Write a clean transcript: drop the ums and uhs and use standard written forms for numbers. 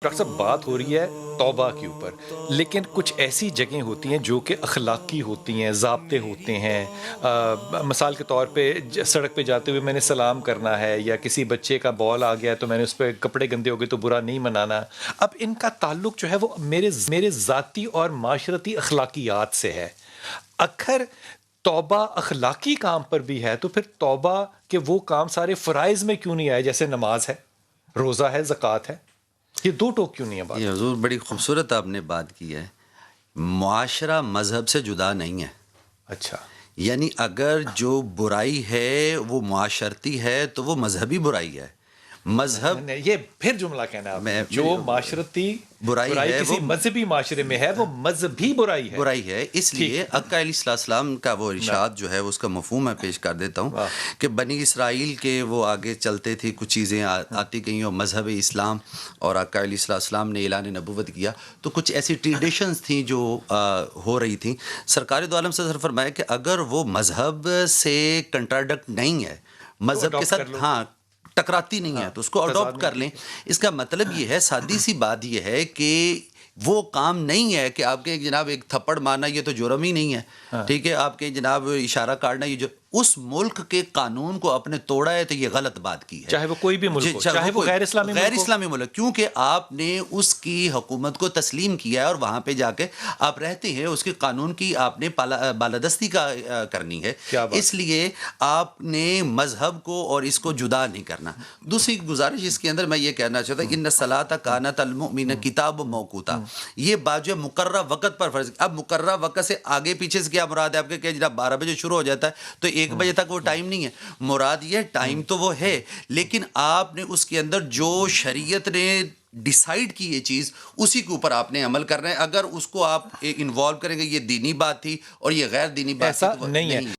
Doctor صاحب بات ہو رہی ہے توبہ کے اوپر، لیکن کچھ ایسی جگہیں ہوتی ہیں جو کہ اخلاقی ہوتی ہیں، ضابطے ہوتے ہیں۔ مثال کے طور پہ سڑک پہ جاتے ہوئے میں نے سلام کرنا ہے، یا کسی بچے کا بال آ گیا تو میں نے اس پہ کپڑے گندے ہو گئے تو برا نہیں منانا۔ اب ان کا تعلق جو ہے وہ میرے ذاتی اور معاشرتی اخلاقیات سے ہے۔ اکثر توبہ اخلاقی کام پر بھی ہے تو پھر توبہ کے وہ کام سارے فرائض میں کیوں نہیں آئے، جیسے نماز ہے، روزہ ہے، زکوٰۃ ہے؟ یہ دو ٹوک کیوں نہیں ہے بات؟ یہ حضور بڑی خوبصورت آپ نے بات کی ہے۔ معاشرہ مذہب سے جدا نہیں ہے، اچھا، یعنی اگر جو برائی ہے وہ معاشرتی ہے تو وہ مذہبی برائی ہے۔ مذہب نہیں، یہ پھر جملہ کہنا ہے آپ نے، میں جو معاشرتی برائی ہے کسی وہ مذہبی معاشرے میں ہے وہ مذہبی برائی ہے۔ برائی ہے، اس ٹھیک، لیے آقا علیہ السلام کا وہ ارشاد جو ہے اس کا مفہوم میں پیش کر دیتا ہوں واہ، کہ بنی اسرائیل کے وہ آگے چلتے تھے، کچھ چیزیں آتی گئیں اور مذہب اسلام اور آقا علیہ السلام نے اعلان نبوت کیا تو کچھ ایسی ٹریڈیشنز تھیں جو ہو رہی تھیں۔ سرکار دو عالم سے فرمایا کہ اگر وہ مذہب سے کنٹراڈکٹ نہیں ہے، مذہب کے adopt کر ساتھ لو۔ ٹکراتی نہیں ہے تو اس کو تضاد اڈاپٹ میں کر لیں۔ اس کا مطلب یہ ہے، سادی سی بات یہ ہے کہ وہ کام نہیں ہے کہ آپ کے جناب ایک تھپڑ مارنا یہ تو جرم ہی نہیں ہے، ٹھیک ہے، آپ کے جناب اشارہ کاٹنا یہ جو اس ملک کے قانون کو آپ نے توڑا ہے تو یہ غلط بات کی ہے، چاہے وہ کوئی بھی ملک ہو، چاہے وہ غیر اسلامی غیر ملک ہو۔ اسلامی ملک، کیونکہ آپ نے اس کی حکومت کو تسلیم کیا ہے اور وہاں پہ جا کے آپ رہتے ہیں، اس کے قانون کی آپ نے بالادستی کا کرنی ہے، کیا بات؟ اس لیے آپ نے مذہب کو اور اس کو جدا نہیں کرنا۔ دوسری گزارش اس کے اندر میں یہ کہنا چاہتا ہوں، ان الصلاۃ کانت المؤمنین کتاب موقوتا، یہ بات جو ہے مقررہ وقت پر فرض۔ اب مقررہ وقت سے آگے پیچھے سے کیا مراد ہے آپ کے کہ جناب 12 بجے شروع ہو جاتا ہے تو 1 بجے تک وہ ٹائم نہیں ہے، مراد یہ ٹائم تو وہ ہے، لیکن آپ نے اس کے اندر جو شریعت نے ڈیسائیڈ کی یہ چیز اسی کے اوپر آپ نے عمل کرنا ہے۔ اگر اس کو آپ انوالو کریں گے یہ دینی بات تھی اور یہ غیر دینی بات تھی ایسا تو نہیں ہے۔ نہیں